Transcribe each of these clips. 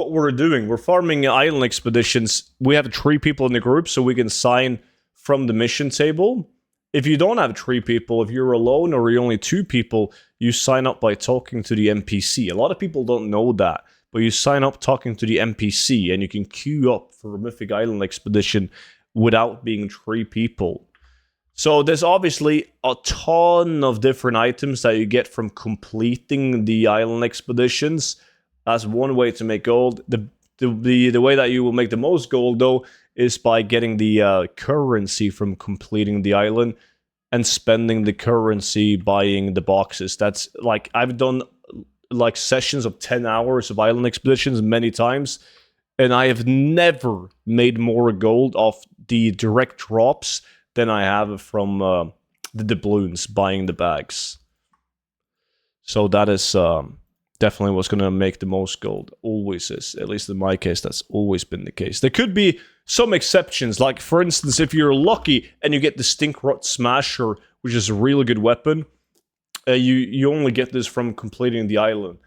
what we're doing. We're farming island expeditions. We have 3 people in the group, so we can sign from the mission table. If you don't have 3 people, if you're alone or you're only 2 people, you sign up by talking to the NPC. A lot of people don't know that, but you sign up talking to the NPC, and you can queue up for a Mythic Island expedition without being 3 people. So there's obviously a ton of different items that you get from completing the island expeditions. That's one way to make gold. The way that you will make the most gold, though, is by getting the currency from completing the island and spending the currency buying the boxes. That's like, I've done like sessions of 10 hours of island expeditions many times, and I have never made more gold off the direct drops than I have from the doubloons buying the bags. So that is definitely what's going to make the most gold. Always is. At least in my case, that's always been the case. There could be some exceptions. Like, for instance, if you're lucky and you get the Stinkrot Smasher, which is a really good weapon, you only get this from completing the island.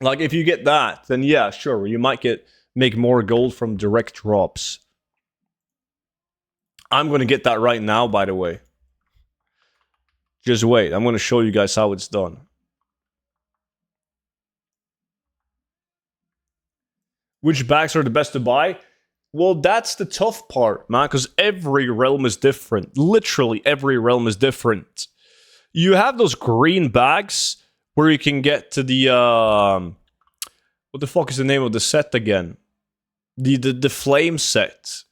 Like, if you get that, then yeah, sure, you might make more gold from direct drops. I'm going to get that right now, by the way. Just wait. I'm going to show you guys how it's done. Which bags are the best to buy? Well, that's the tough part, man, because every realm is different. Literally, every realm is different. You have those green bags where you can get to the... what the fuck is the name of the set again? The flame set.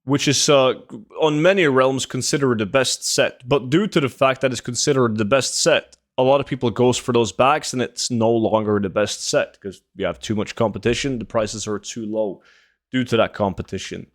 Which is, on many realms, considered the best set. But due to the fact that it's considered the best set, a lot of people goes for those bags, and it's no longer the best set, because you have too much competition, the prices are too low due to that competition.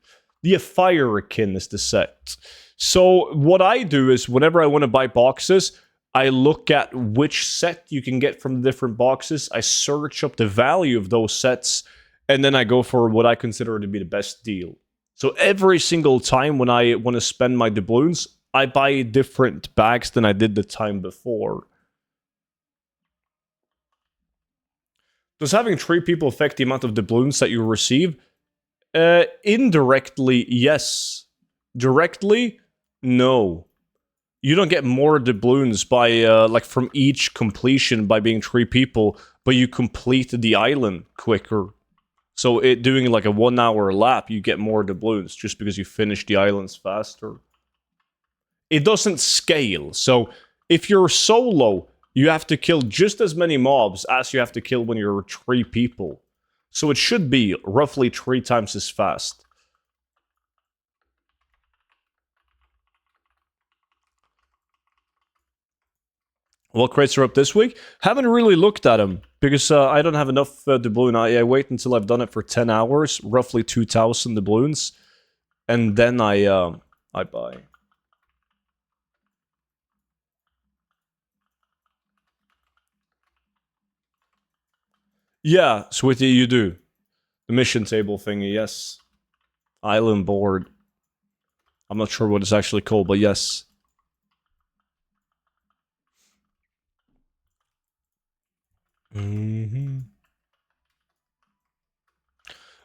The Firekin is the set. So what I do is, whenever I want to buy boxes, I look at which set you can get from the different boxes, I search up the value of those sets, and then I go for what I consider to be the best deal. So every single time when I want to spend my doubloons, I buy different bags than I did the time before. Does having 3 people affect the amount of doubloons that you receive? Indirectly, yes. Directly, no. You don't get more doubloons by, like, from each completion by being 3 people, but you complete the island quicker. So doing like a 1 hour lap, you get more doubloons just because you finish the islands faster. It doesn't scale. So if you're solo, you have to kill just as many mobs as you have to kill when you're 3 people. So it should be roughly 3 times as fast. What crates are up this week? Haven't really looked at them, because I don't have enough doubloon. I wait until I've done it for 10 hours, roughly 2,000 doubloons, and then I buy. Yeah, Switty, you do. The mission table thingy, yes. Island board. I'm not sure what it's actually called, but yes.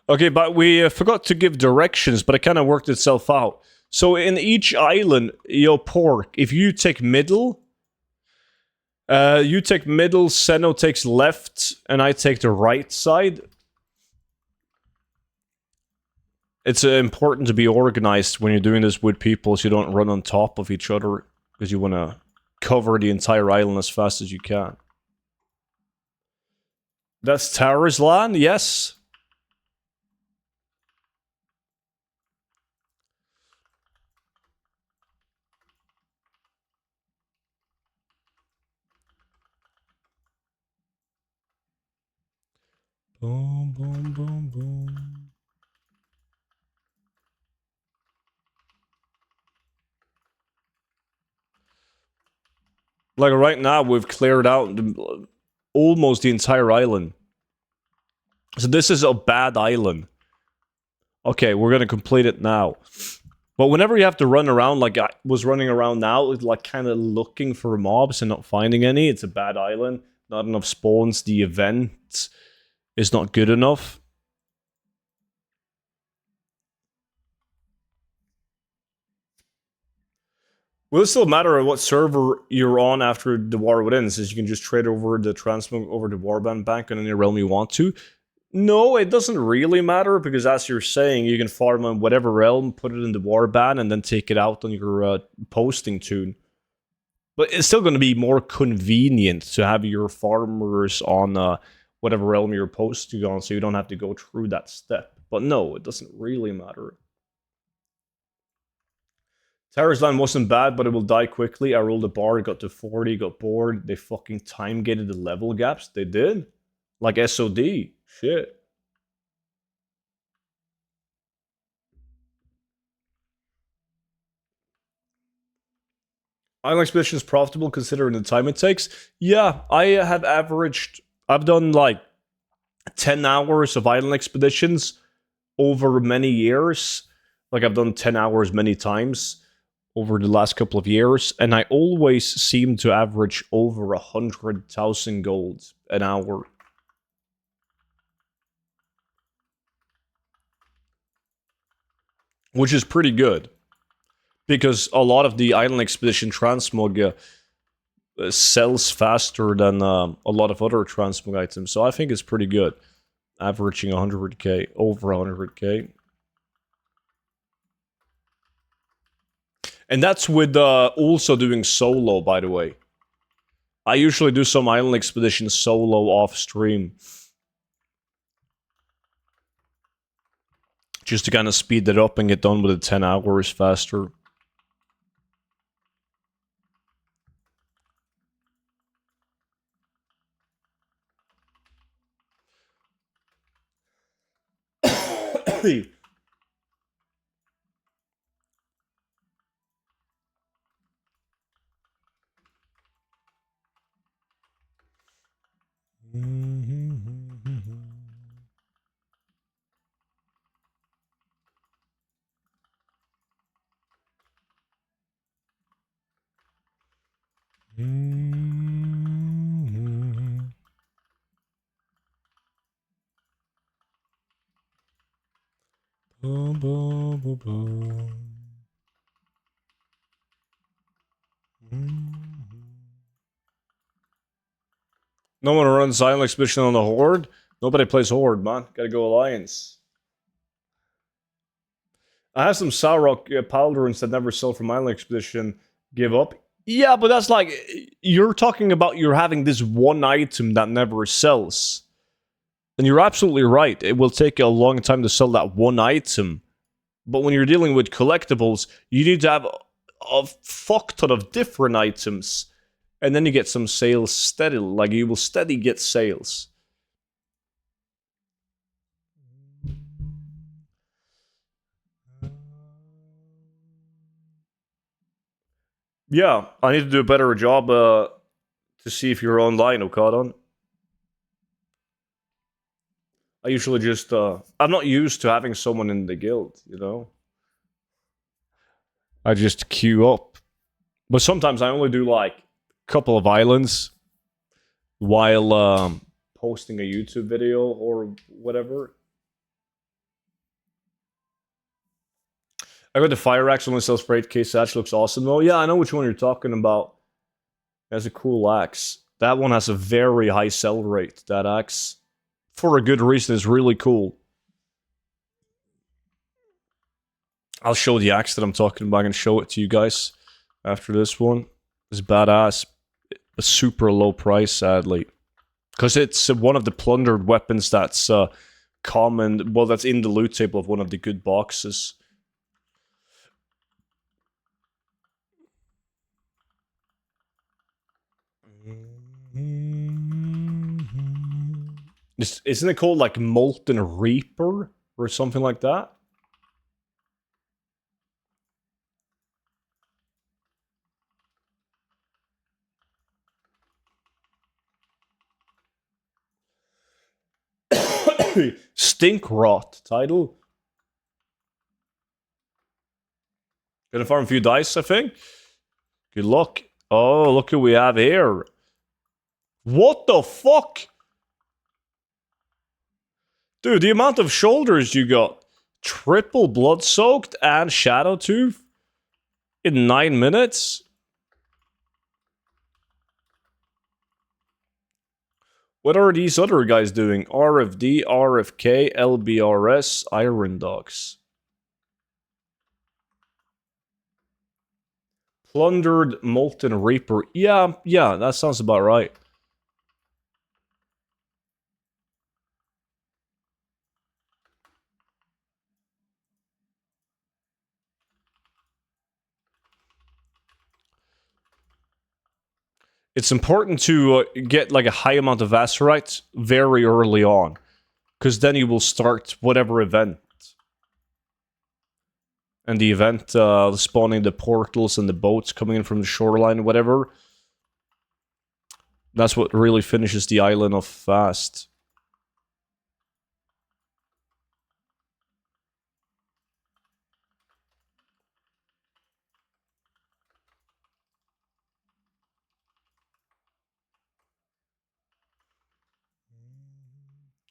Okay, but we forgot to give directions, but it kind of worked itself out. So in each island, yo, Pork, if you take middle, Seno takes left, and I take the right side. It's important to be organized when you're doing this with people, so you don't run on top of each other, because you want to cover the entire island as fast as you can. That's Tara's land? Yes. Boom, boom, boom, boom. Like right now, we've cleared out almost the entire island. So this is a bad island. Okay, we're gonna complete it now. But whenever you have to run around, like I was running around now, like kind of looking for mobs and not finding any, it's a bad island. not enough spawns, the event is not good enough. Will it still matter what server you're on after the war ends? Since you can just trade over the transmog over the warband bank on any realm you want to? No, it doesn't really matter, because as you're saying, you can farm on whatever realm, put it in the warband, and then take it out on your posting tune. But it's still going to be more convenient to have your farmers on whatever realm you're posting on, so you don't have to go through that step. But no, it doesn't really matter. Terror's Line wasn't bad, but it will die quickly. I rolled a bar, got to 40, got bored. They fucking time-gated the level gaps. They did. Like SOD. Shit. Island Expedition is profitable considering the time it takes. Yeah, I have averaged... I've done like 10 hours of Island Expeditions over many years. Like I've done 10 hours many times over the last couple of years, and I always seem to average over 100,000 gold an hour. Which is pretty good. Because a lot of the Island Expedition transmog sells faster than a lot of other transmog items, so I think it's pretty good. Averaging 100k, over 100k. And that's with also doing solo, by the way. I usually do some Island Expedition solo off stream. Just to kind of speed it up and get done with it 10 hours faster. No one runs Island Expedition on the Horde. Nobody plays Horde, man. Gotta go Alliance. I have some Sarok Paladins that never sell from Island Expedition. Give up. Yeah, but that's like... You're talking about you're having this one item that never sells. And you're absolutely right. It will take a long time to sell that one item. But when you're dealing with collectibles, you need to have a fuck ton of different items. And then you get some sales steady. Like, you will steady get sales. Yeah, I need to do a better job to see if you're online, Okadon. I usually just... I'm not used to having someone in the guild, you know? I just queue up. But sometimes I only do, like, a couple of islands while posting a YouTube video or whatever. I got the Fire Axe, only sells for 8k, so that looks awesome though. Yeah, I know which one you're talking about. That's a cool axe. That one has a very high sell rate, that axe. For a good reason, it's really cool. I'll show the axe that I'm talking about and show it to you guys after this one. It's badass. A super low price, sadly. Because it's one of the plundered weapons that's common. Well, that's in the loot table of one of the good boxes. Isn't it called like Molten Reaper or something like that? Stink Rot title. Gonna farm a few dice, I think. Good luck. Oh, look who we have here. What the fuck? Dude, the amount of shoulders you got. Triple blood soaked and shadow tooth in 9 minutes? What are these other guys doing? RFD, RFK, LBRS, Iron Dogs. Plundered Molten Reaper. Yeah, that sounds about right. It's important to get like a high amount of Azurites very early on, because then you will start whatever event. And the event spawning the portals and the boats coming in from the shoreline, whatever. That's what really finishes the island off fast.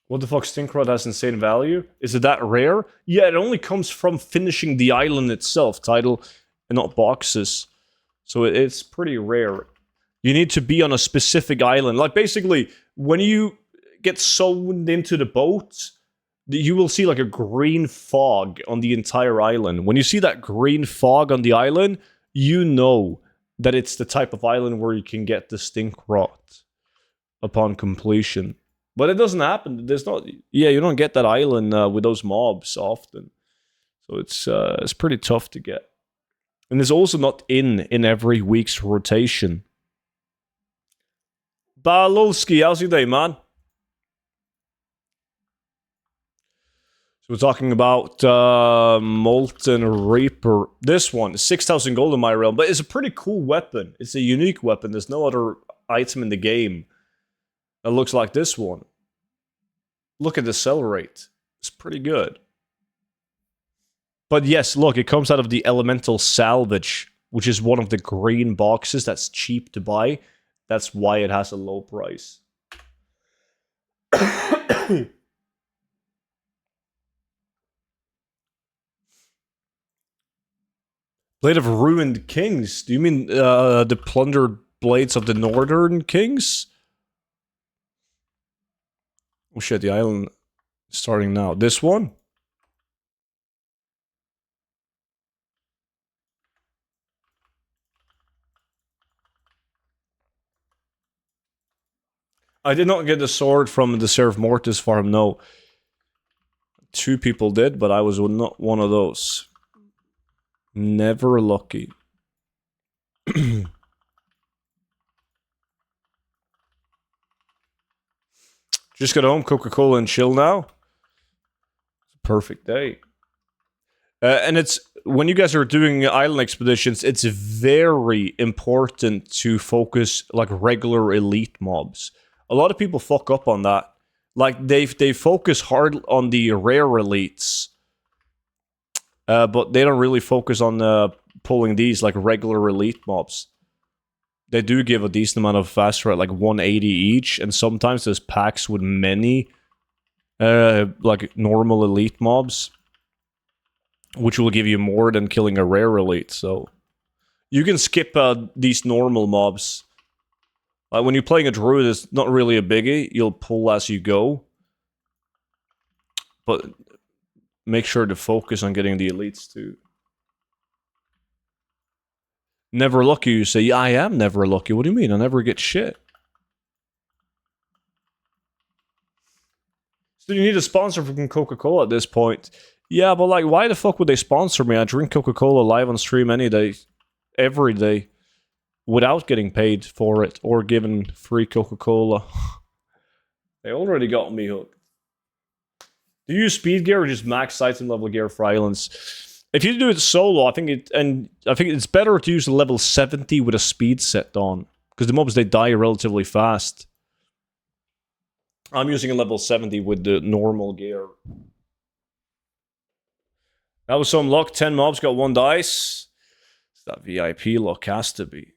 What the fuck? Stinkrod has insane value? Is it that rare? Yeah, it only comes from finishing the island itself, title, and not boxes. So it's pretty rare. You need to be on a specific island. Like, basically, when you get sewn into the boat, you will see like a green fog on the entire island. When you see that green fog on the island, you know that it's the type of island where you can get the Stinkrod upon completion. But it doesn't happen. There's not. Yeah, you don't get that island with those mobs often. So it's pretty tough to get. And it's also not in every week's rotation. Balolski, how's your day, man? So we're talking about Molten Reaper. This one, 6,000 gold in my realm, but it's a pretty cool weapon. It's a unique weapon. There's no other item in the game that looks like this one. Look at the sell rate. It's pretty good. But yes, look, it comes out of the Elemental Salvage, which is one of the green boxes that's cheap to buy. That's why it has a low price. Blade of Ruined Kings? Do you mean the plundered blades of the Northern Kings? Oh shit, the island is starting now. This one? I did not get the sword from the Seraph Mortis farm, no. 2 people did, but I was not one of those. Never lucky. Just got home, Coca-Cola and chill now. It's a perfect day. And it's when you guys are doing island expeditions, it's very important to focus like regular elite mobs. A lot of people fuck up on that. Like they focus hard on the rare elites, but they don't really focus on pulling these like regular elite mobs. They do give a decent amount of fast rate, like 180 each, and sometimes there's packs with many like normal elite mobs, which will give you more than killing a rare elite. So you can skip these normal mobs. Like when you're playing a druid, it's not really a biggie. You'll pull as you go, but make sure to focus on getting the elites too. Never lucky, you say. Yeah, I am never lucky. What do you mean? I never get shit. So you need a sponsor from Coca-Cola at this point. Yeah, but like, why the fuck would they sponsor me? I drink Coca-Cola live on stream any day, every day, without getting paid for it or given free Coca-Cola. They already got me hooked. Do you use speed gear or just max item level gear for islands? If you do it solo, I think it's better to use a level 70 with a speed set on, because the mobs, they die relatively fast. I'm using a level 70 with the normal gear. That was some luck. 10 mobs got 1 dice. That VIP luck has to be.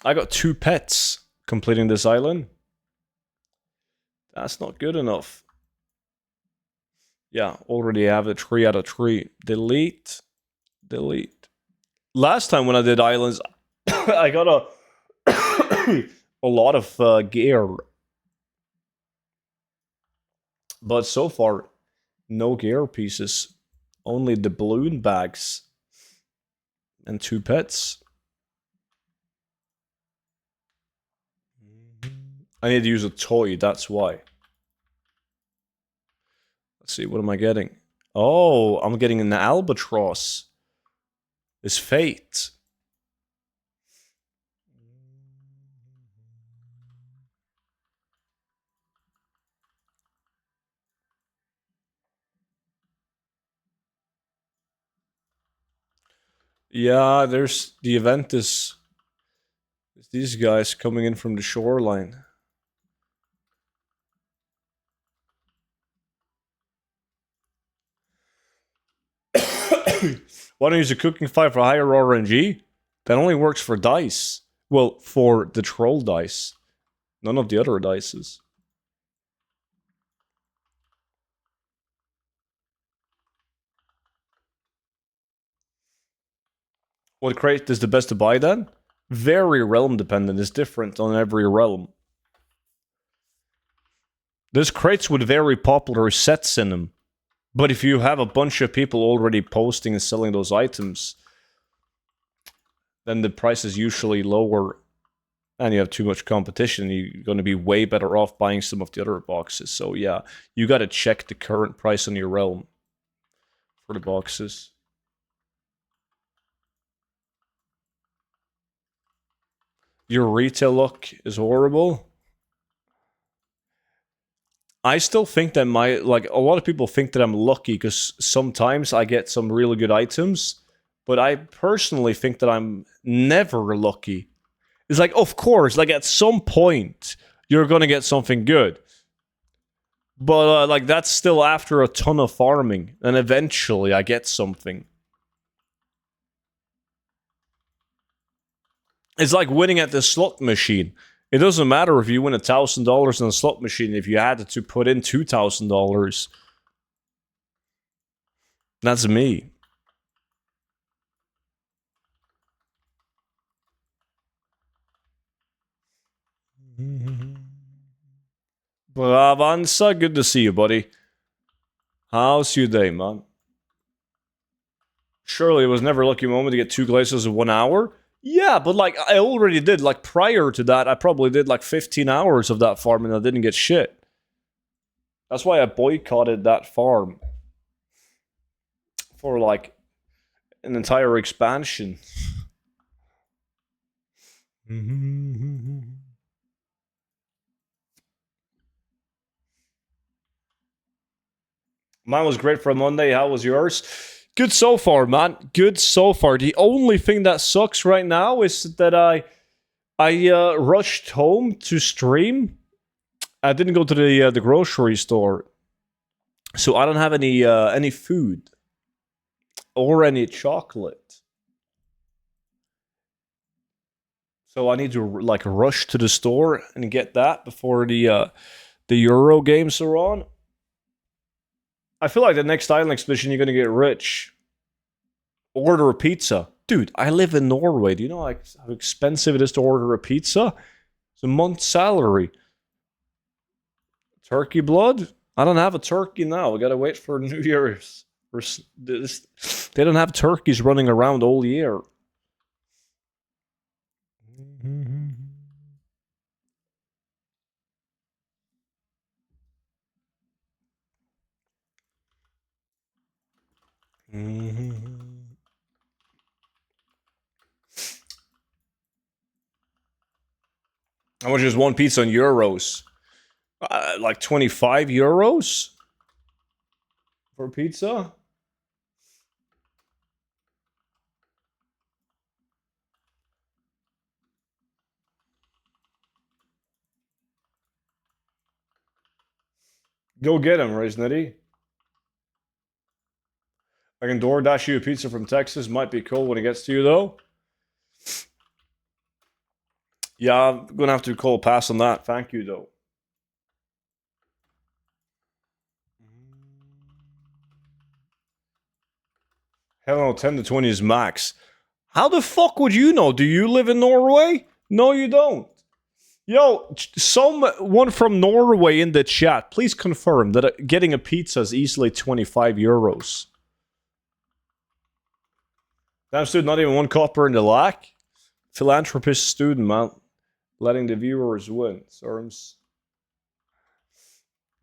I got 2 pets. completing this island. That's not good enough. Yeah, already have a tree out of tree. Delete. Delete. Last time when I did islands, I got a lot of gear. But so far, no gear pieces. Only the balloon bags. And 2 pets. I need to use a toy, that's why. Let's see, what am I getting? Oh, I'm getting an albatross. It's fate. Yeah, there's the event is these guys coming in from the shoreline. Why don't you use a cooking fire for higher RNG? That only works for dice. Well, for the troll dice. None of the other dices. What crate is the best to buy then? Very realm dependent. It's different on every realm. There's crates with very popular sets in them. But if you have a bunch of people already posting and selling those items, then the price is usually lower and you have too much competition. You're going to be way better off buying some of the other boxes. So yeah, you got to check the current price on your realm for the boxes. Your retail luck is horrible. I still think that like a lot of people think that I'm lucky because sometimes I get some really good items, but I personally think that I'm never lucky. It's like, of course, like at some point you're gonna get something good, but like that's still after a ton of farming, and eventually I get something. It's like winning at the slot machine. It doesn't matter if you win $1,000 in a slot machine if you had to put in $2,000. That's me. Bravanza, good to see you, buddy. How's your day, man? Surely it was never a lucky moment to get 2 glaciers in 1 hour? Yeah, but like I already did, like prior to that, I probably did like 15 hours of that farm and I didn't get shit. That's why I boycotted that farm for like an entire expansion. Mine was great for a Monday. How was yours? Good so far, man. Good so far. The only thing that sucks right now is that I rushed home to stream. I didn't go to the grocery store, so I don't have any food or any chocolate. So I need to like rush to the store and get that before the Euro games are on. I feel like the next island expedition you're gonna get rich. Order a pizza. Dude, I live in Norway. Do you know like how expensive it is to order a pizza? It's a month's salary. Turkey blood? I don't have a turkey now. I gotta wait for New Year's. They don't have turkeys running around all year. How much is one pizza in euros? Like 25 euros for pizza? Go get him, Riznitty. I can DoorDash you a pizza from Texas. Might be cool when it gets to you, though. Yeah, I'm gonna have to call a pass on that. Thank you, though. Hell no, 10 to 20 is max. How the fuck would you know? Do you live in Norway? No, you don't. Yo, someone from Norway in the chat, please confirm that getting a pizza is easily 25 euros. Damn, dude, not even one copper in the lack. Philanthropist student, man. Letting the viewers win. Sorms.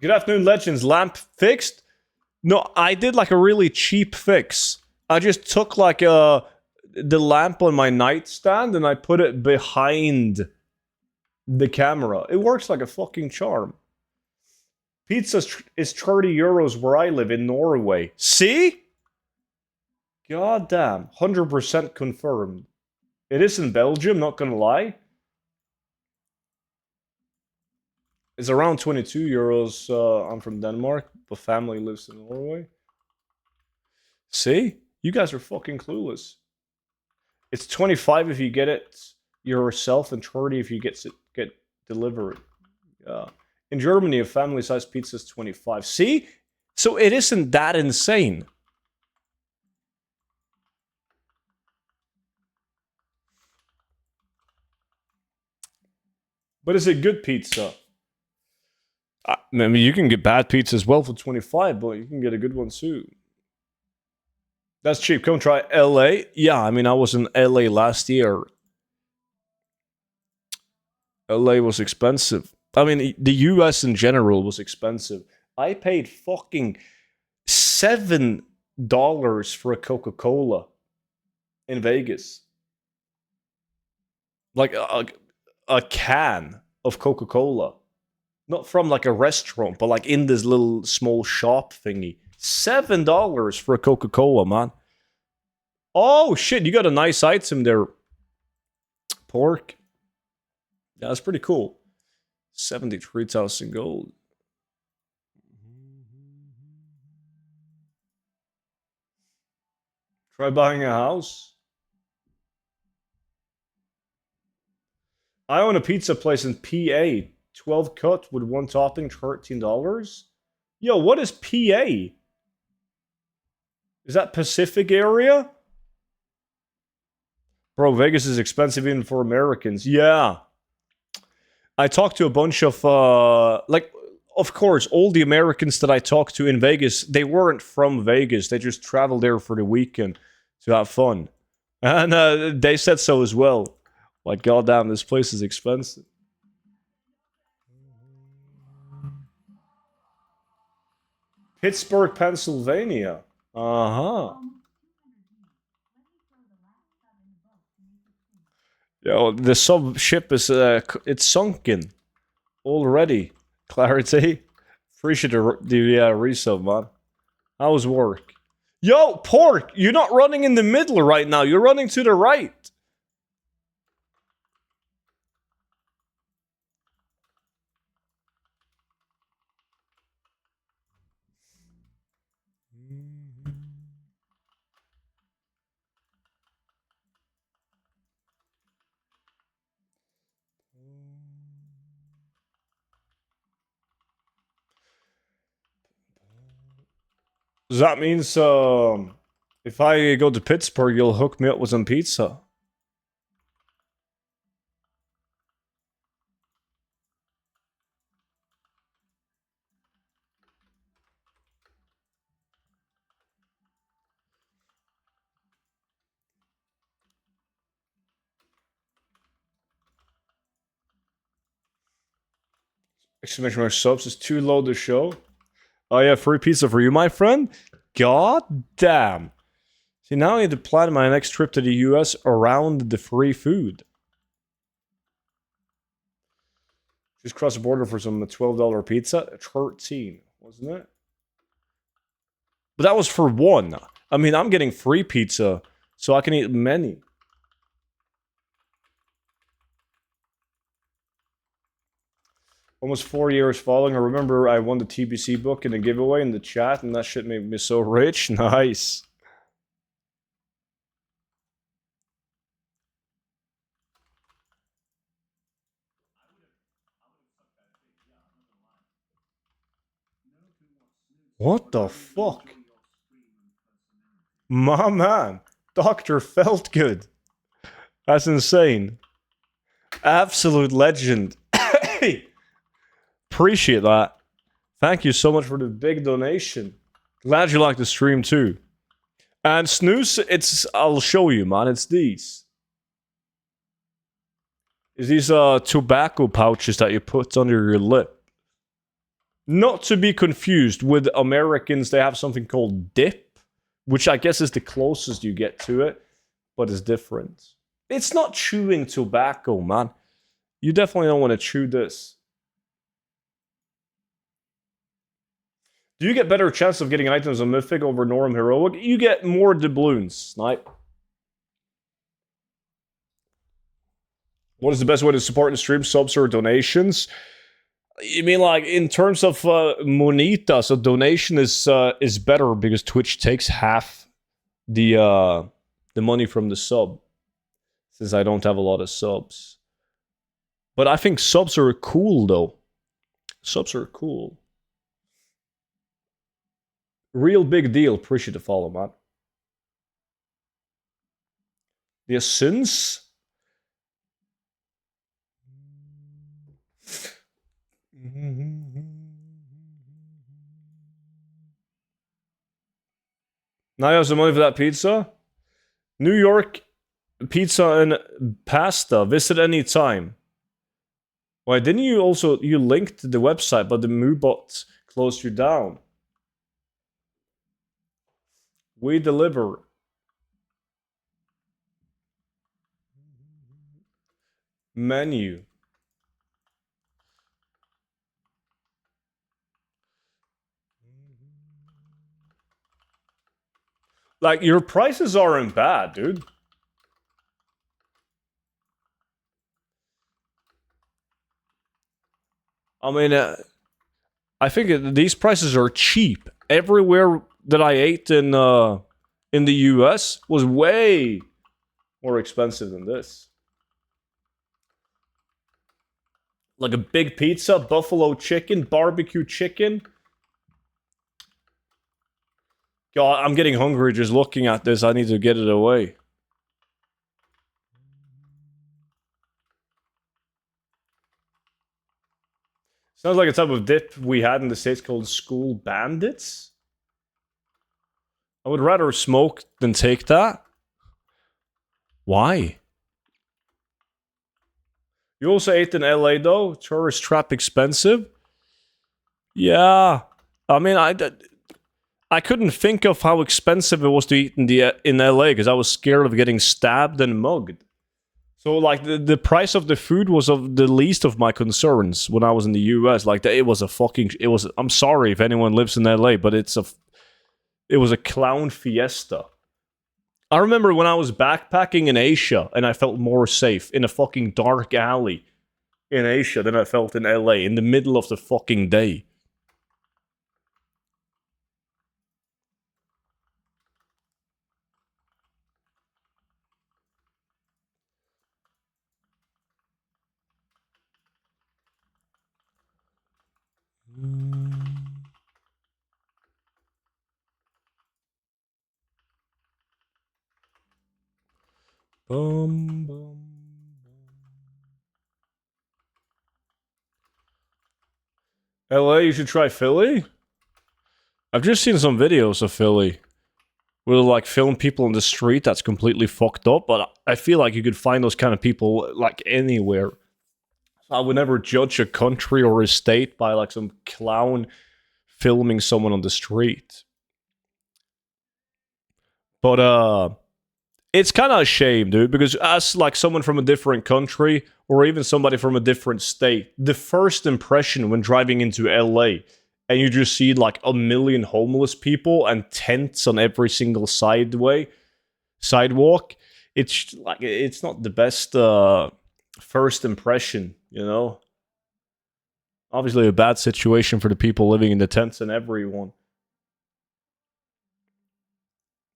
Good afternoon, Legends. Lamp fixed? No, I did like a really cheap fix. I just took like the lamp on my nightstand and I put it behind the camera. It works like a fucking charm. Pizza is 30 euros where I live in Norway. See? God damn. 100% confirmed. It is in Belgium, not gonna lie. It's around 22 euros. I'm from Denmark, but family lives in Norway. See? You guys are fucking clueless. It's 25 if you get it yourself and 30 if you get delivered. In Germany, a family-sized pizza is 25. See? So it isn't that insane. But is it good pizza? I mean, you can get bad pizza as well for 25, but you can get a good one too. That's cheap. Come try LA. Yeah, I mean, I was in LA last year. LA was expensive. I mean, the US in general was expensive. I paid fucking $7 for a Coca-Cola in Vegas. Like a can of Coca-Cola. Not from like a restaurant, but like in this little small shop thingy. $7 for a Coca-Cola, man. Oh shit, you got a nice item there. Pork. Yeah, that's pretty cool. 73,000 gold. Try buying a house. I own a pizza place in PA. 12 cut with one topping, $13. Yo, what is PA? Is that Pacific area? Bro, Vegas is expensive even for Americans. Yeah. I talked to a bunch of, of course, all the Americans that I talked to in Vegas, they weren't from Vegas. They just traveled there for the weekend to have fun. And they said so as well. Like, goddamn, this place is expensive. Pittsburgh, Pennsylvania. Uh-huh. Yo, the sub ship is it's sunken already. Clarity. Appreciate the resub, man. How was work? Yo, Pork, you're not running in the middle right now. You're running to the right. That means if I go to Pittsburgh, you'll hook me up with some pizza. Exclamation mark subs is too low to show. Oh yeah, free pizza for you, my friend. God damn. See, now I need to plan my next trip to the US around the free food. Just cross the border for some $12 pizza. 13, wasn't it? But that was for one. I mean, I'm getting free pizza, so I can eat many. Almost 4 years following. I remember I won the TBC book in a giveaway in the chat, and that shit made me so rich. Nice. What the fuck? My man. Dr. Feldgood. That's insane. Absolute legend. Appreciate that. Thank you so much for the big donation. Glad you like the stream too. And snooze, I'll show you, man. It's these. It's these tobacco pouches that you put under your lip. Not to be confused with Americans, they have something called dip, which I guess is the closest you get to it, but it's different. It's not chewing tobacco, man. You definitely don't want to chew this. Do you get better chance of getting items on Mythic over Norm Heroic? You get more doubloons, Snipe. What is the best way to support the stream? Subs or donations? You mean like in terms of monita? So donation is better because Twitch takes half the money from the sub, since I don't have a lot of subs. But I think subs are cool though. Subs are cool. Real big deal. Appreciate the follow, man. The sins. Now you have some money for that pizza? New York pizza and pasta. Visit any time. Why didn't you also you linked the website, but the Moobot closed you down? We deliver. Menu. Like, your prices aren't bad, dude. I mean, I think these prices are cheap. Everywhere that I ate in the US was way more expensive than this. Like a big pizza, buffalo chicken, barbecue chicken. God, I'm getting hungry just looking at this. I need to get it away. Sounds like a type of dip we had in the States called School Bandits. I would rather smoke than take that. Why? You also ate in LA though? Tourist trap expensive? Yeah. I mean, I couldn't think of how expensive it was to eat in LA because I was scared of getting stabbed and mugged. So like the price of the food was of the least of my concerns when I was in the US. Like it was I'm sorry if anyone lives in LA, but it was a clown fiesta. I remember when I was backpacking in Asia and I felt more safe in a fucking dark alley in Asia than I felt in LA in the middle of the fucking day. Bum, bum. LA, you should try Philly? I've just seen some videos of Philly. Will like film people in the street that's completely fucked up, but I feel like you could find those kind of people like anywhere. I would never judge a country or a state by like some clown filming someone on the street. But it's kind of a shame, dude, because as like someone from a different country or even somebody from a different state, the first impression when driving into LA and you just see like a million homeless people and tents on every single sidewalk, it's like it's not the best first impression, you know? Obviously a bad situation for the people living in the tents and everyone.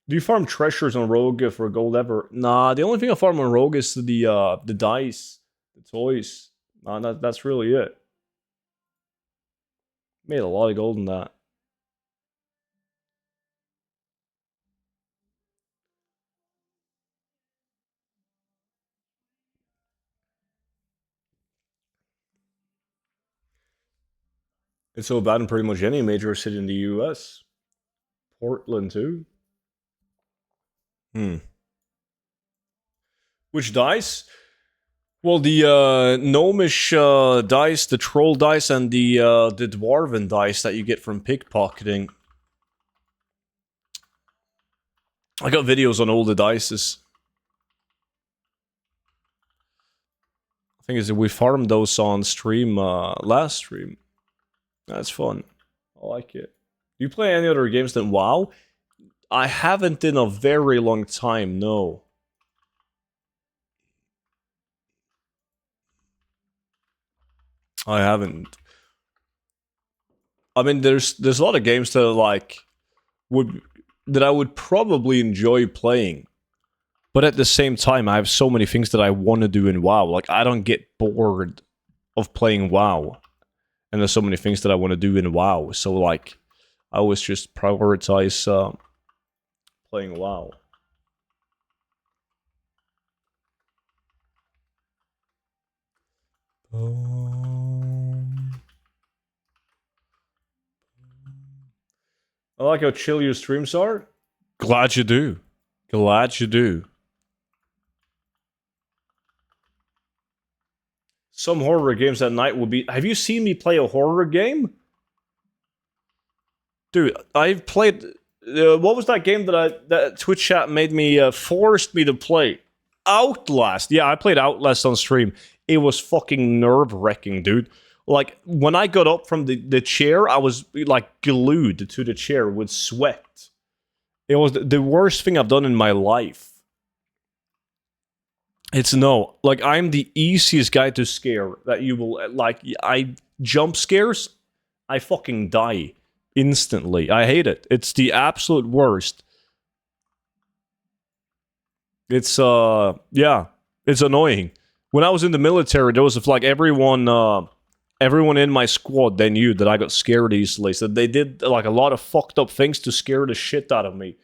Do you farm treasures on Rogue for gold ever? Nah, the only thing I farm on Rogue is the dice, the toys. Nah, that's really it. Made a lot of gold in that. It's so bad in pretty much any major city in the US. Portland too. Hmm. Which dice? Well, the gnomish dice, the troll dice, and the dwarven dice that you get from pickpocketing. I got videos on all the dices. I think is we farmed those on stream last stream. That's fun. I like it. Do you play any other games than WoW? I haven't in a very long time, no. I haven't. I mean, there's a lot of games that like would that I would probably enjoy playing, but at the same time, I have so many things that I want to do in WoW. Like I don't get bored of playing WoW, and there's so many things that I want to do in WoW. So like, I always just prioritize playing WoW. I like how chill your streams are. Glad you do. Glad you do. Some horror games at night will be... Have you seen me play a horror game? Dude, I've played... what was that game that Twitch chat made me... forced me to play? Outlast. Yeah, I played Outlast on stream. It was fucking nerve-wracking, dude. Like, when I got up from the chair, I was, like, glued to the chair with sweat. It was the worst thing I've done in my life. It's no. Like, I'm the easiest guy to scare that you will... Like, I... Jump scares, I fucking die instantly. I hate it. It's the absolute worst. It's, yeah. It's annoying. When I was in the military, there was, like, everyone in my squad, they knew that I got scared easily. So they did, like, a lot of fucked up things to scare the shit out of me.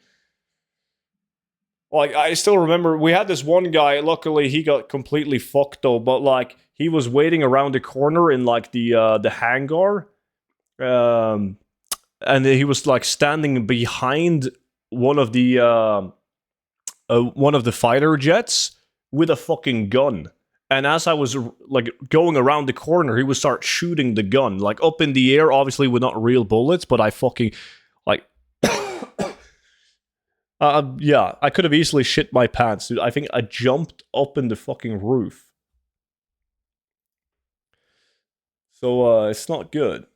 Like, I still remember, we had this one guy, luckily he got completely fucked though, but, like, he was waiting around the corner in, like, the hangar. And he was, like, standing behind one of the fighter jets with a fucking gun. And as I was, like, going around the corner, he would start shooting the gun. Like, up in the air, obviously with not real bullets, but I fucking, like... yeah, I could have easily shit my pants, dude. I think I jumped up in the fucking roof. So, it's not good.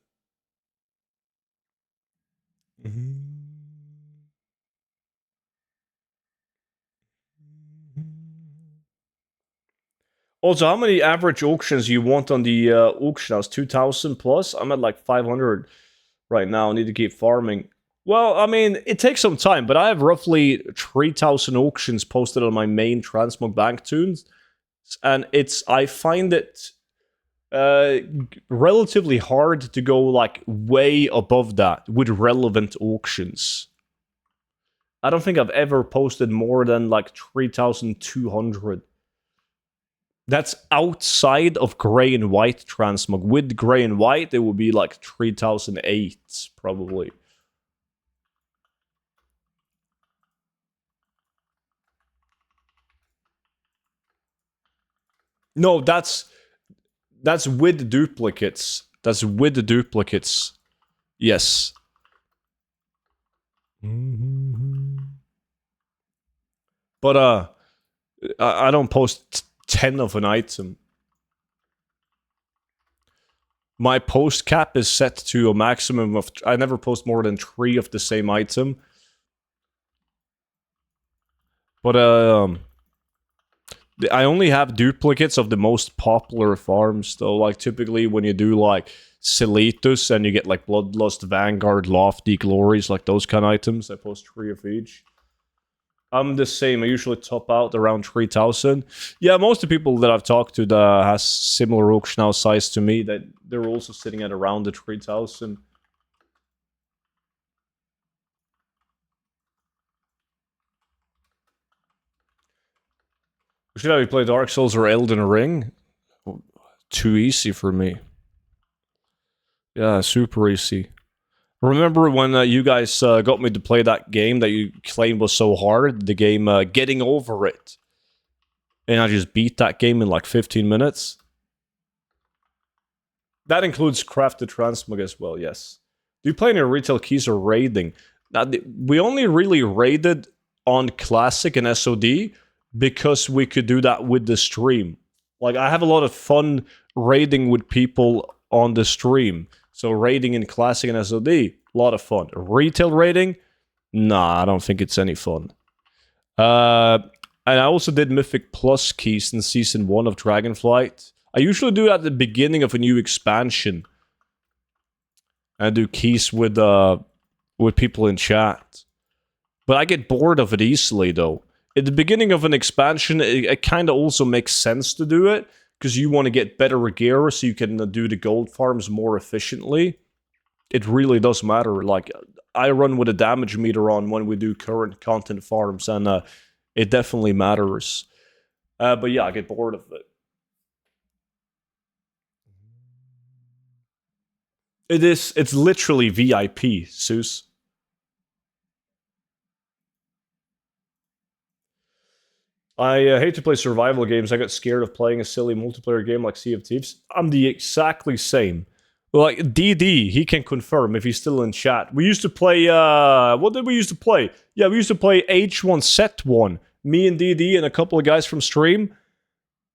Also, how many average auctions you want on the auction house? 2,000 plus? I'm at like 500 right now. I need to keep farming. Well, I mean, it takes some time, but I have roughly 3,000 auctions posted on my main Transmog Bank tunes, and I find it relatively hard to go like way above that with relevant auctions. I don't think I've ever posted more than like 3,200. That's outside of gray and white transmog. With gray and white, it would be like 3008, probably. No, that's with duplicates. That's with the duplicates. Yes. But I don't post 10 of an item. My post cap is set to a maximum of... I never post more than 3 of the same item. But I only have duplicates of the most popular farms, though. Like, typically when you do, like, Celitus and you get, like, Bloodlust, Vanguard, Lofty, Glories, like those kind of items, I post 3 of each. I'm the same. I usually top out around 3,000. Yeah, most of the people that I've talked to that has similar auction house size to me, that they're also sitting at around the 3,000. Should I play Dark Souls or Elden Ring? Too easy for me. Yeah, super easy. Remember when you guys got me to play that game that you claimed was so hard? The game Getting Over It. And I just beat that game in like 15 minutes. That includes Crafted Transmog as well, yes. Do you play any retail keys or raiding? Now, we only really raided on Classic and SOD because we could do that with the stream. Like, I have a lot of fun raiding with people on the stream. So raiding in Classic and SOD, a lot of fun. Retail raiding? Nah, I don't think it's any fun. And I also did Mythic Plus keys in Season 1 of Dragonflight. I usually do that at the beginning of a new expansion. I do keys with people in chat. But I get bored of it easily, though. At the beginning of an expansion, it kind of also makes sense to do it, because you want to get better gear so you can do the gold farms more efficiently. It really does matter. Like, I run with a damage meter on when we do current content farms, and it definitely matters. But yeah, I get bored of it. It's literally VIP, Zeus. I hate to play survival games. I got scared of playing a silly multiplayer game like Sea of Thieves. I'm the exactly same. Like, DD, he can confirm if he's still in chat. We used to play, what did we used to play? Yeah, we used to play H1 Set 1. Me and DD and a couple of guys from stream.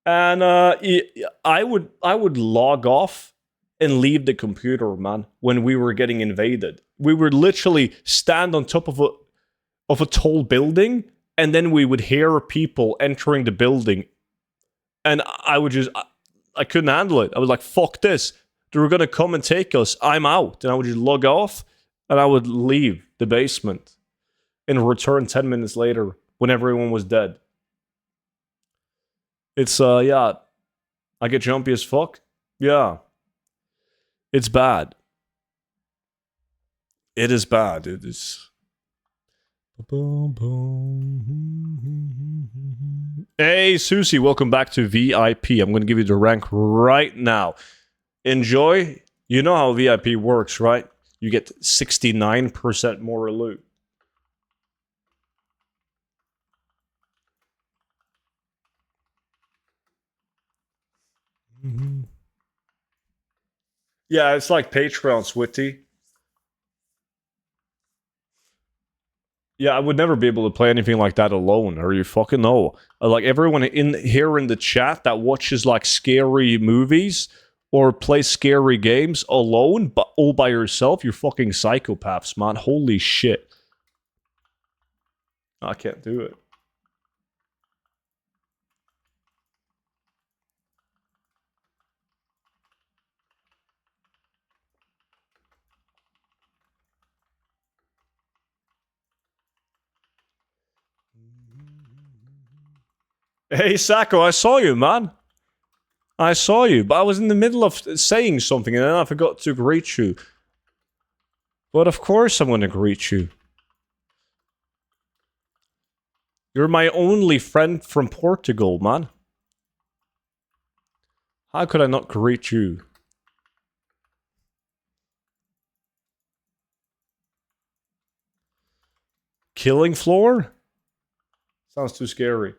And I would log off and leave the computer, man, when we were getting invaded. We would literally stand on top of a tall building, and then we would hear people entering the building. And I couldn't handle it. I was like, fuck this. They were going to come and take us. I'm out. And I would just log off, and I would leave the basement and return 10 minutes later when everyone was dead. It's, yeah. I get jumpy as fuck. Yeah. It's bad. It is bad. It is. Hey, Susie, welcome back to VIP. I'm going to give you the rank right now. Enjoy. You know how VIP works, right? You get 69% more loot. Yeah, it's like Patreon, Switty. Yeah, I would never be able to play anything like that alone. Are you fucking know? Like, everyone in here in the chat that watches like scary movies or plays scary games alone, but all by yourself, you're fucking psychopaths, man. Holy shit. I can't do it. Hey, Sacco, I saw you, man. I saw you, but I was in the middle of saying something and then I forgot to greet you. But of course I'm gonna greet you. You're my only friend from Portugal, man. How could I not greet you? Killing floor? Sounds too scary.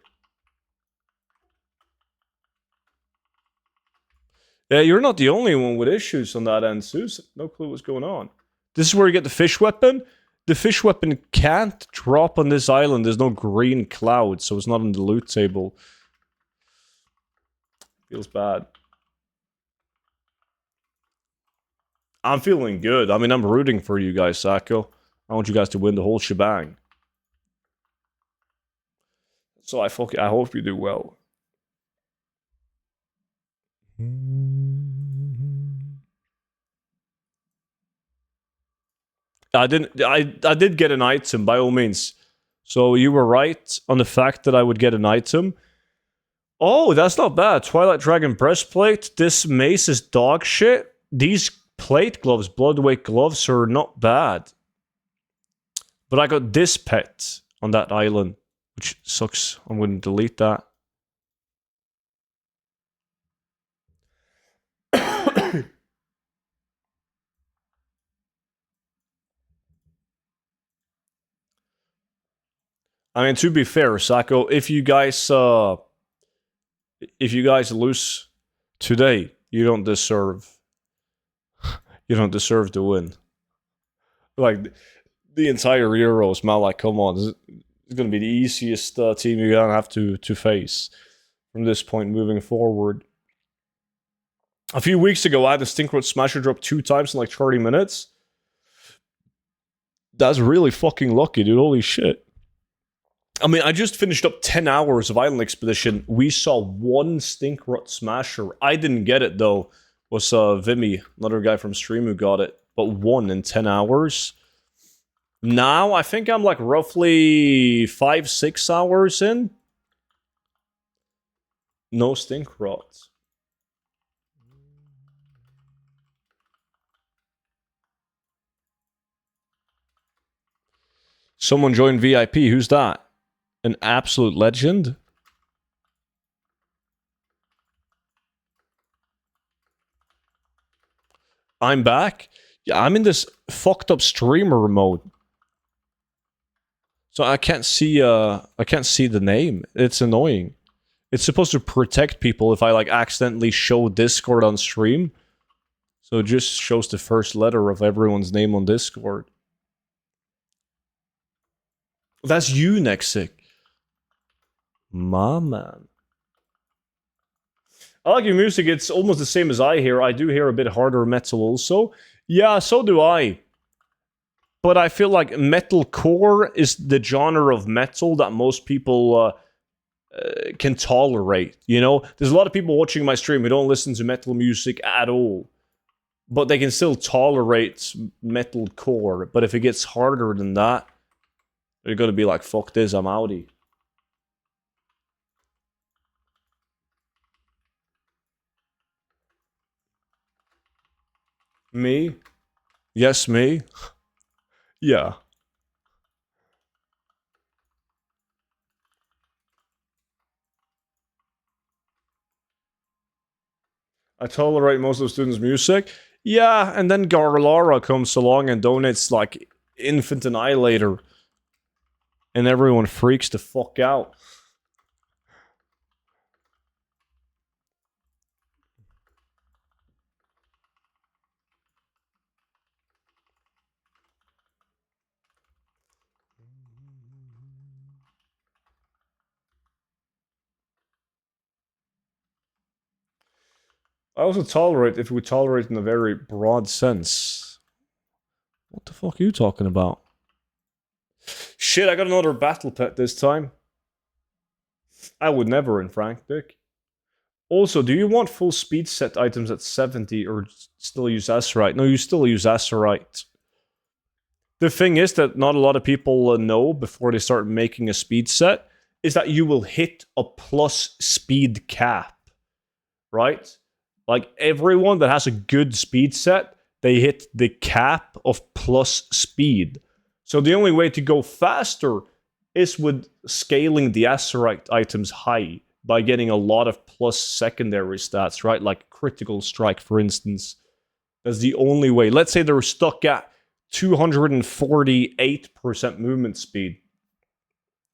Yeah, you're not the only one with issues on that end, Susan. No clue what's going on. This is where you get the fish weapon. The fish weapon can't drop on this island. There's no green cloud, so it's not on the loot table. Feels bad. I'm feeling good. I mean, I'm rooting for you guys, Sacco. I want you guys to win the whole shebang. So I hope you do well. I did get an item by all means. So you were right on the fact that I would get an item. Oh, that's not bad. Twilight Dragon breastplate. This mace is dog shit. These plate gloves, bloodweight gloves, are not bad. But I got this pet on that island, which sucks. I'm going to delete that. I mean, to be fair, Sako, if you guys lose today, you don't deserve to win. Like the entire Euros, man. Like, come on, this is going to be the easiest team you're gonna have to face from this point moving forward. A few weeks ago, I had the Stinkroot Smasher drop 2 times in like 30 minutes. That's really fucking lucky, dude. Holy shit. I mean, I just finished up 10 hours of Island Expedition. We saw 1 Stinkroot Smasher. I didn't get it, though. It was Vimy, another guy from stream who got it. But 1 in 10 hours. Now, I think I'm like roughly 5-6 hours in. No Stinkroot. Someone joined VIP. Who's that? An absolute legend? I'm back? Yeah, I'm in this fucked up streamer mode. So I can't see the name. It's annoying. It's supposed to protect people if I like accidentally show Discord on stream. So it just shows the first letter of everyone's name on Discord. That's you, Nexic. My man. I like your music. It's almost the same as I hear. I do hear a bit harder metal also. Yeah, so do I. But I feel like metalcore is the genre of metal that most people can tolerate. You know, there's a lot of people watching my stream who don't listen to metal music at all. But they can still tolerate metalcore. But if it gets harder than that, they're gonna be like, fuck this, I'm outie. Me? Yes, me? Yeah. I tolerate most of the students' music. Yeah, and then Garlara comes along and donates like Infant Annihilator. And everyone freaks the fuck out. I also tolerate if we tolerate in a very broad sense. What the fuck are you talking about? Shit, I got another battle pet this time. I would never in Frank Dick. Also, do you want full speed set items at 70 or still use Azurite? No, you still use Azurite. The thing is that not a lot of people know before they start making a speed set is that you will hit a plus speed cap, right? Like everyone that has a good speed set, they hit the cap of plus speed. So the only way to go faster is with scaling the Azurite items high by getting a lot of plus secondary stats, right? Like critical strike, for instance. That's the only way. Let's say they're stuck at 248% movement speed.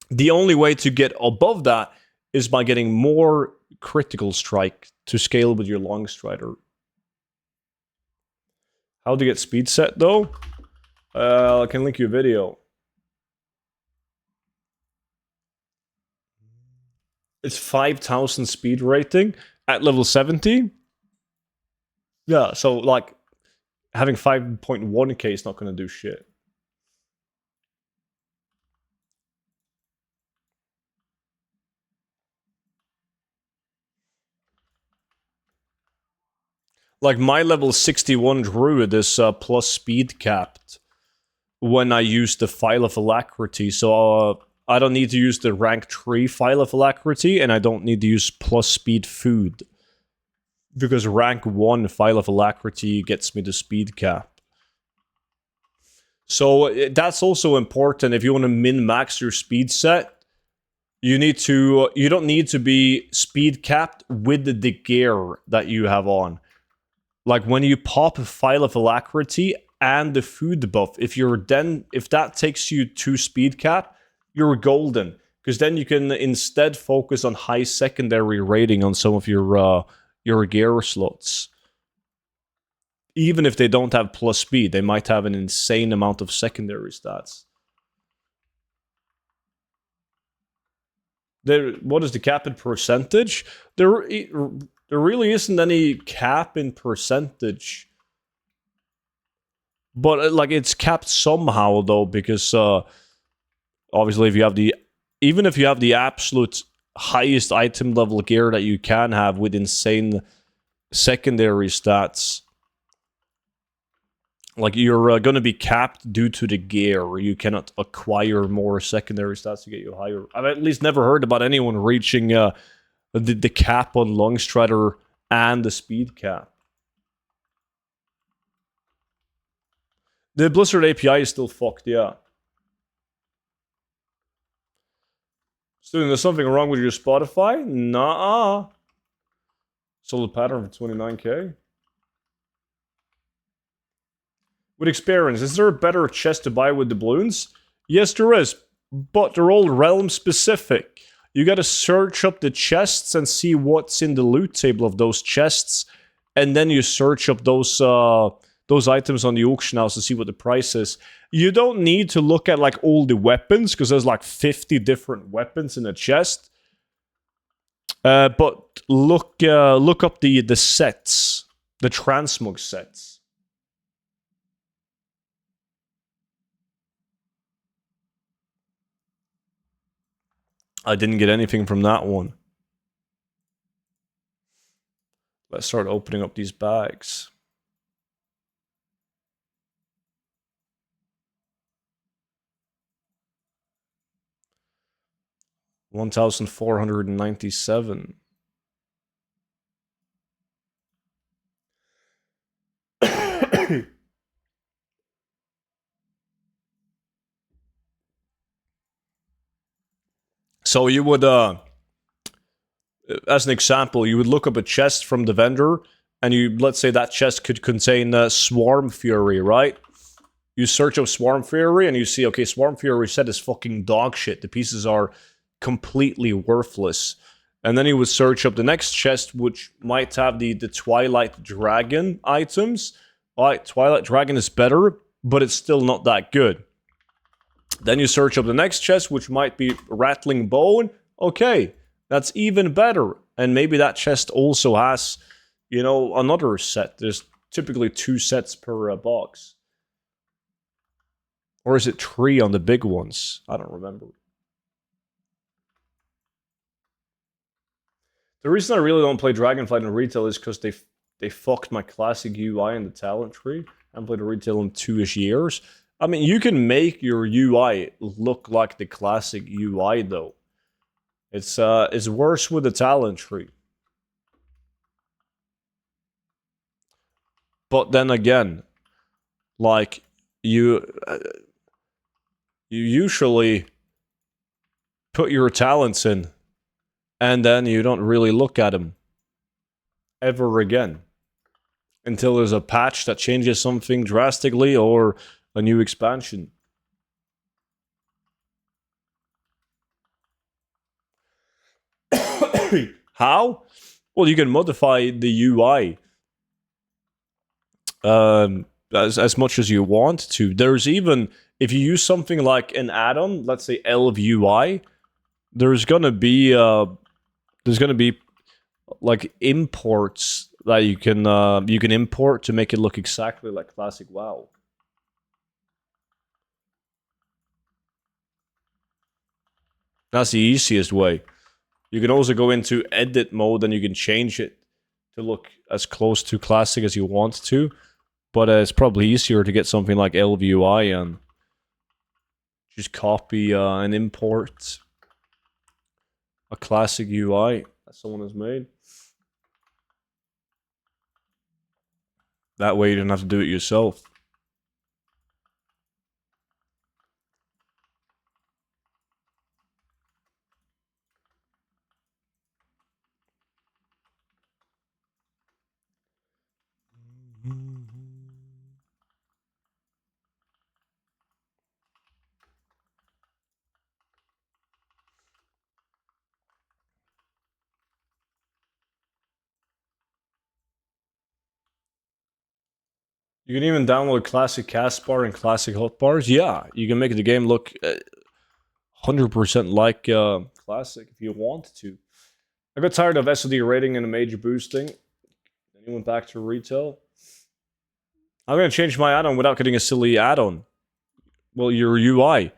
The only way to get above that is by getting more critical strike to scale with your long strider. How to get speed set though? I can link you a video. It's 5,000 speed rating at level 70. Yeah, so like having 5.1k is not going to do shit. Like my level 61 druid is plus speed capped when I use the File of Alacrity, so I don't need to use the rank 3 File of Alacrity, and I don't need to use plus speed food. Because rank 1 File of Alacrity gets me the speed cap. So that's also important if you want to min-max your speed set. You don't need to be speed capped with the gear that you have on. Like when you pop a File of Alacrity and the food buff, if that takes you to speed cap, you're golden. Because then you can instead focus on high secondary rating on some of your gear slots. Even if they don't have plus speed, they might have an insane amount of secondary stats. What is the cap in percentage? There really isn't any cap in percentage. But like it's capped somehow though, because obviously if you have even if you have the absolute highest item level gear that you can have with insane secondary stats, like you're going to be capped due to the gear. You cannot acquire more secondary stats to get you higher. I've at least never heard about anyone reaching the cap on Longstrider and the speed cap. The Blizzard API is still fucked, yeah. Student, there's something wrong with your Spotify? Nah. Solid pattern for 29k. With experience, is there a better chest to buy with doubloons? Yes, there is, but they're all realm specific. You gotta search up the chests and see what's in the loot table of those chests, and then you search up those items on the auction house to see what the price is. You don't need to look at like all the weapons, because there's like 50 different weapons in a chest. But look up the sets, the transmog sets. I didn't get anything from that one. Let's start opening up these bags. $1,497. So you would, as an example, you would look up a chest from the vendor, and let's say that chest could contain Swarm Fury, right? You search up Swarm Fury, and you see, okay, Swarm Fury set is fucking dog shit. The pieces are completely worthless. And then you would search up the next chest, which might have the Twilight Dragon items. Alright, Twilight Dragon is better, but it's still not that good. Then you search up the next chest, which might be Rattling Bone. Okay, that's even better. And maybe that chest also has, another set. There's typically 2 sets per box. Or is it 3 on the big ones? I don't remember. The reason I really don't play Dragonflight in retail is because they fucked my classic UI in the talent tree. I haven't played a retail in 2-ish years. I mean, you can make your UI look like the classic UI, though. It's worse with the talent tree. But then again, like, you usually put your talents in, and then you don't really look at them ever again until there's a patch that changes something drastically or a new expansion. How? Well, you can modify the UI as much as you want to. There's even, if you use something like an add-on, let's say Elv UI, there's gonna be like imports that you can import to make it look exactly like classic WoW. That's the easiest way. You can also go into edit mode and you can change it to look as close to classic as you want to. But it's probably easier to get something like LVUI and just copy and import a classic UI that someone has made. That way you don't have to do it yourself. You can even download classic cast bar and classic hotbars. Yeah, you can make the game look 100% like classic if you want to. I got tired of SOD rating and a major boosting. Then you went back to retail. I'm gonna change my add-on without getting a silly add-on. Well, your UI.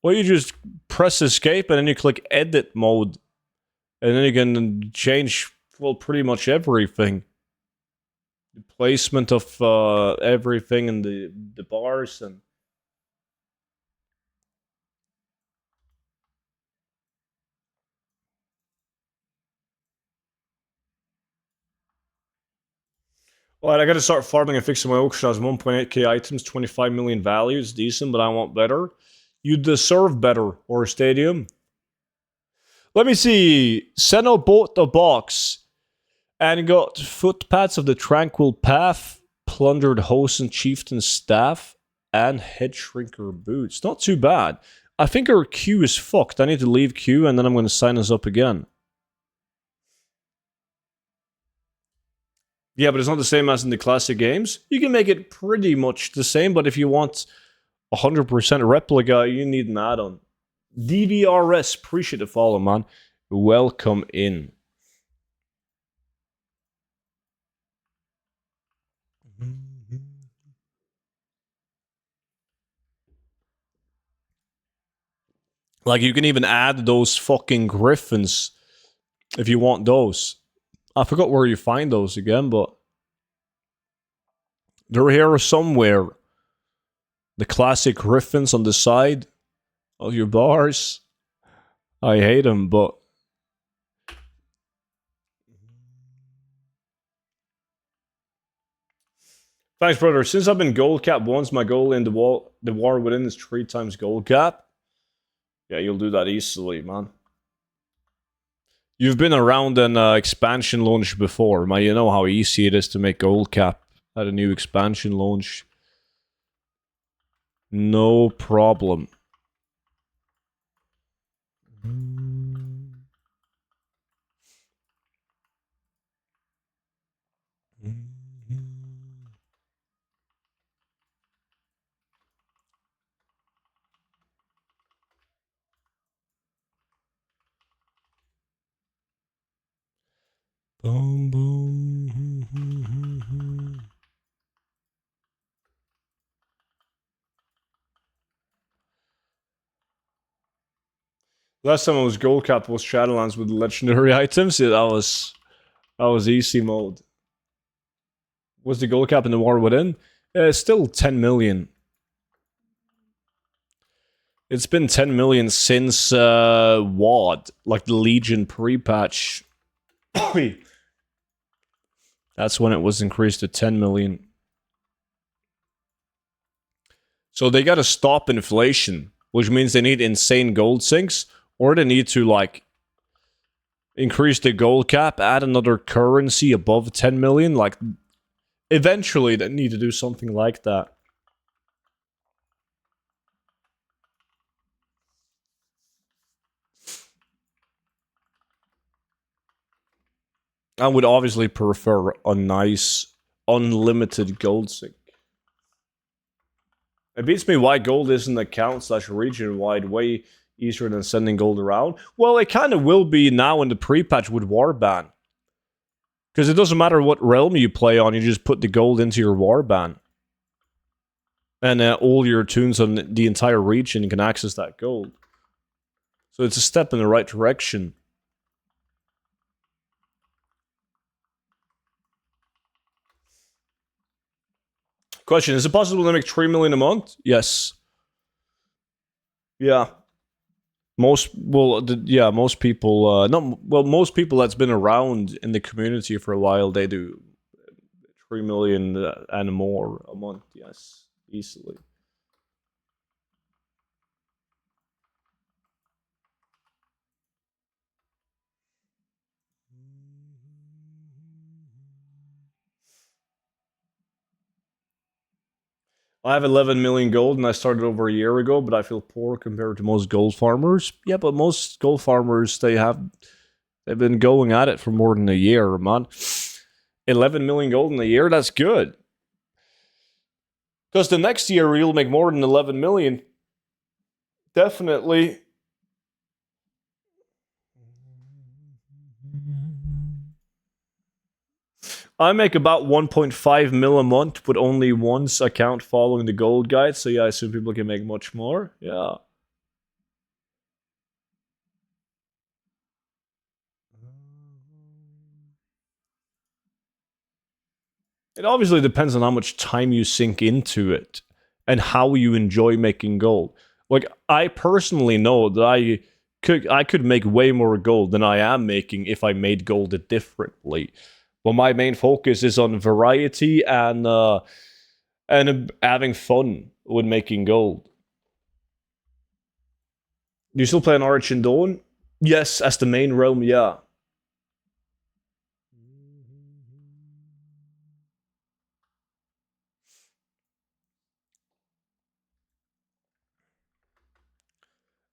Well, you just press escape and then you click edit mode. And then you can change, well, pretty much everything. The placement of everything in the bars and... Alright, I gotta start farming and fixing my auction house. 1.8k items, 25 million value. It's decent, but I want better. You deserve better, or Stadium. Let me see. Seno bought a box and got footpads of the Tranquil Path, plundered Hosen Chieftain staff, and head shrinker boots. Not too bad. I think our queue is fucked. I need to leave queue and then I'm going to sign us up again. Yeah, but it's not the same as in the classic games. You can make it pretty much the same, but if you want 100% replica, you need an add-on. DVRS, appreciate the follow, man. Welcome in. Like, you can even add those fucking griffins if you want those. I forgot where you find those again, but they're here somewhere. The classic griffins on the side of your bars. I hate them, but... Thanks, brother. Since I've been gold cap once, my goal in the war within is 3 times gold cap. Yeah, you'll do that easily, man. You've been around an expansion launch before, man. You know how easy it is to make gold cap at a new expansion launch. No problem. Boom, boom. Last time I was gold cap was Shadowlands with legendary items. Yeah, that was easy mode. Was the gold cap in the war within? Still 10 million. It's been 10 million since WoD, like the Legion pre-patch. That's when it was increased to 10 million. So they gotta stop inflation, which means they need insane gold sinks, or they need to, like, increase the gold cap, add another currency above 10 million. Like, eventually they need to do something like that. I would obviously prefer a nice, unlimited gold sink. It beats me why gold isn't account/region-wide way easier than sending gold around. Well, it kind of will be now in the pre-patch with Warband. Because it doesn't matter what realm you play on, you just put the gold into your Warband. And all your tunes on the entire region can access that gold. So it's a step in the right direction. Question, is it possible to make 3 million a month? Yes. Yeah. Most people, most people that's been around in the community for a while, they do 3 million and more a month, yes, easily. I have 11 million gold and I started over a year ago, but I feel poor compared to most gold farmers. Yeah, but most gold farmers, they've been going at it for more than a year, man. 11 million gold in a year, that's good. Because the next year you'll make more than 11 million. Definitely. I make about 1.5 mil a month with only one's account following the gold guide. So yeah, I assume people can make much more. Yeah. It obviously depends on how much time you sink into it and how you enjoy making gold. Like I personally know that I could make way more gold than I am making if I made gold differently. But my main focus is on variety and having fun with making gold. Do you still play on Origin Dawn? Yes, as the main realm, yeah.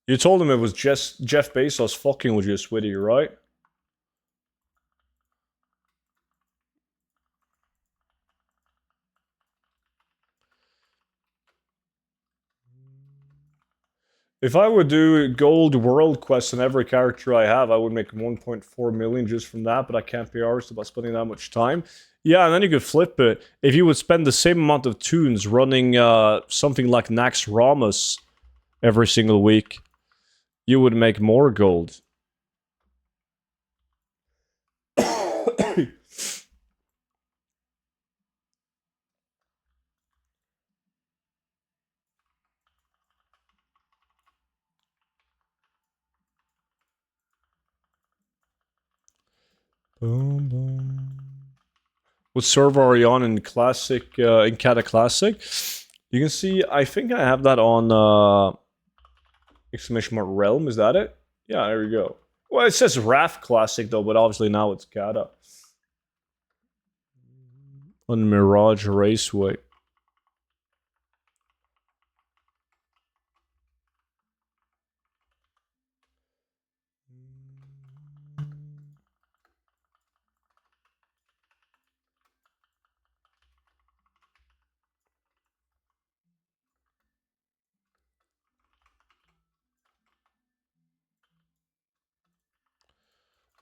You told him it was just Jeff Bezos fucking with you, Switty, right? If I would do gold world quests on every character I have, I would make 1.4 million just from that, but I can't be arsed about spending that much time. Yeah, and then you could flip it. If you would spend the same amount of tunes running something like Nax Ramus every single week, you would make more gold. Boom, boom. What server are you on in Classic, in Cata Classic? You can see, I think I have that on exclamation mark realm, is that it? Yeah, there we go. Well, it says RAF Classic though, but obviously now it's Cata. On Mirage Raceway.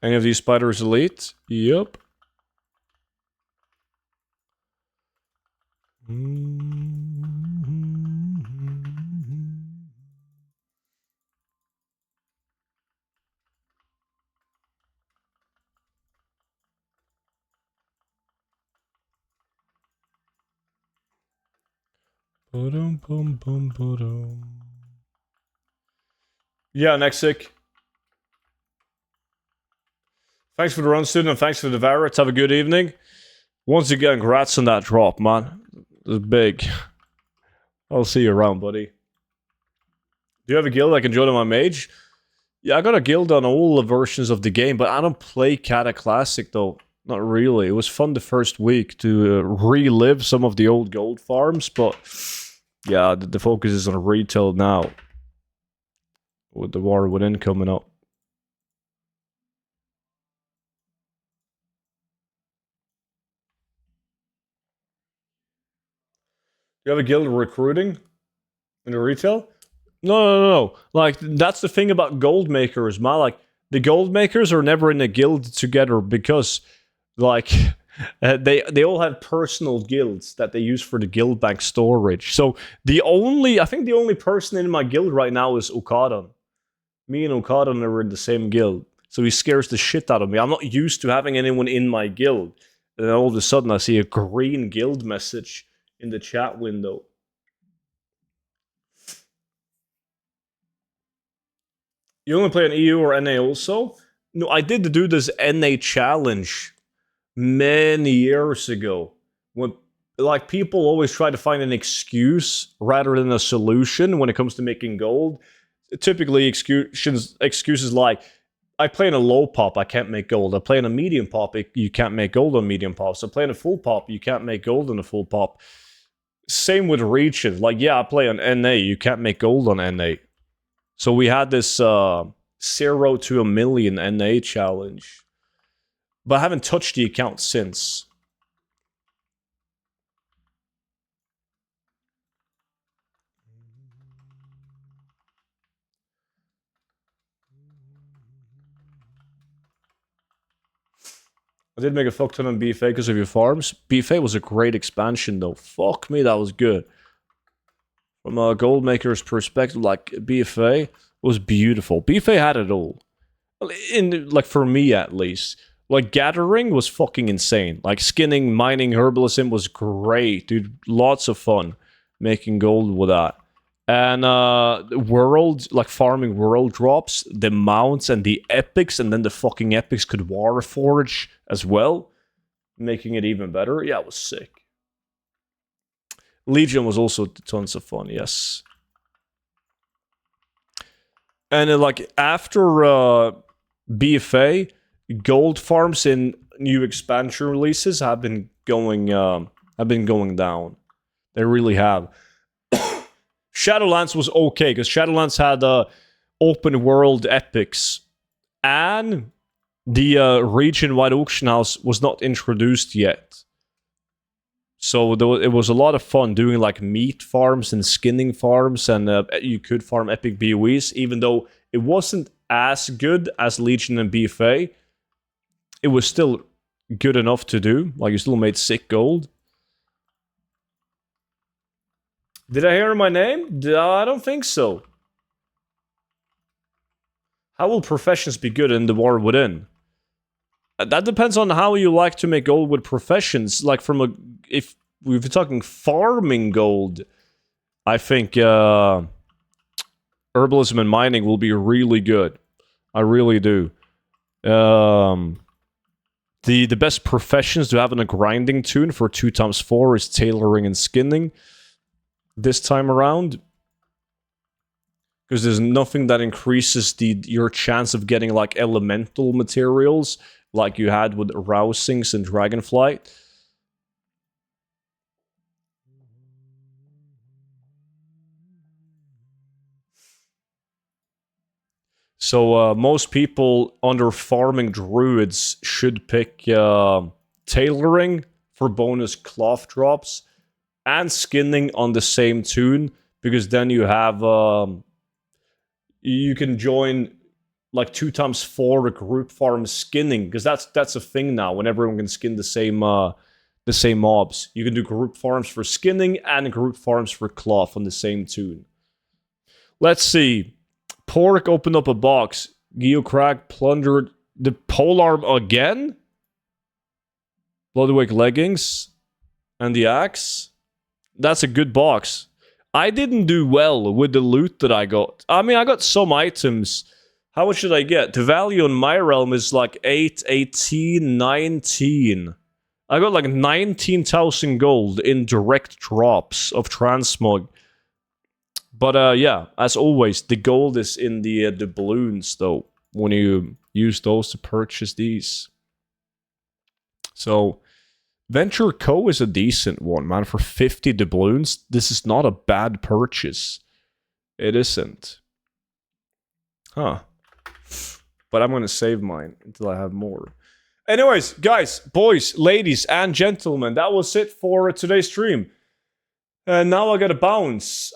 Any of these spiders elite? Yep. Yeah, Nexic. Thanks for the run, student, and thanks for the Varrets. Have a good evening. Once again, congrats on that drop, man. It's big. I'll see you around, buddy. Do you have a guild I can join on my mage? Yeah, I got a guild on all the versions of the game, but I don't play Cata Classic though. Not really. It was fun the first week to relive some of the old gold farms, but yeah, the focus is on retail now. With the war within coming up. Do you have a guild recruiting in the retail? No. Like that's the thing about gold makers, man. Like the gold makers are never in a guild together because, like, they all have personal guilds that they use for the guild bank storage. So I think the only person in my guild right now is Okadan. Me and Okadan are in the same guild, so he scares the shit out of me. I'm not used to having anyone in my guild, and then all of a sudden I see a green guild message in the chat window. You only play an EU or NA also? No, I did do this NA challenge many years ago. When like people always try to find an excuse rather than a solution when it comes to making gold. Typically excuses like I play in a low pop, I can't make gold. I play in a medium pop, you can't make gold on medium pops. I play in a full pop, you can't make gold on a full pop. Same with reaches. Like, yeah, I play on NA, you can't make gold on NA. So we had this 0 to a million NA challenge. But I haven't touched the account since. I did make a fuck ton on BFA because of your farms. BFA was a great expansion though. Fuck me, that was good. From a gold maker's perspective, like BFA was beautiful. BFA had it all. Like for me at least. Like gathering was fucking insane. Like skinning, mining, herbalism was great, dude. Lots of fun making gold with that. And world, like farming world drops, the mounts and the epics, and then the fucking epics could warforge as well, making it even better. Yeah, it was sick. Legion was also tons of fun, yes. And like after BFA, gold farms in new expansion releases have been going down. They really have. Shadowlands was okay because Shadowlands had open world epics, and the region-wide auction house was not introduced yet. So it was a lot of fun doing like meat farms and skinning farms, and you could farm epic BOEs, even though it wasn't as good as Legion and BFA. It was still good enough to do. Like, you still made sick gold. Did I hear my name? I don't think so. How will professions be good in the War Within? That depends on how you like to make gold with professions. Like, if we're talking farming gold, I think herbalism and mining will be really good. I really do. The best professions to have in a grinding tune for 2x4 is tailoring and skinning. This time around, because there's nothing that increases your chance of getting like elemental materials like you had with Rousings and Dragonflight. So most people under farming druids should pick tailoring for bonus cloth drops and skinning on the same tune, because then you have you can join like 2x4 group farm skinning, because that's a thing now. When everyone can skin the same mobs, you can do group farms for skinning and group farms for cloth on the same tune. Let's see. Pork opened up a box. Geocrack plundered the polearm again. Bloodwick leggings and the axe. That's a good box. I didn't do well with the loot that I got. I mean, I got some items. How much did I get? The value on my realm is like 8, 18, 19. I got like 19,000 gold in direct drops of transmog. But yeah, as always, the gold is in the doubloons, though, when you use those to purchase these. So Venture Co. is a decent one, man. For 50 doubloons, this is not a bad purchase. It isn't. Huh. But I'm going to save mine until I have more. Anyways, guys, boys, ladies, and gentlemen, that was it for today's stream. And now I gotta bounce.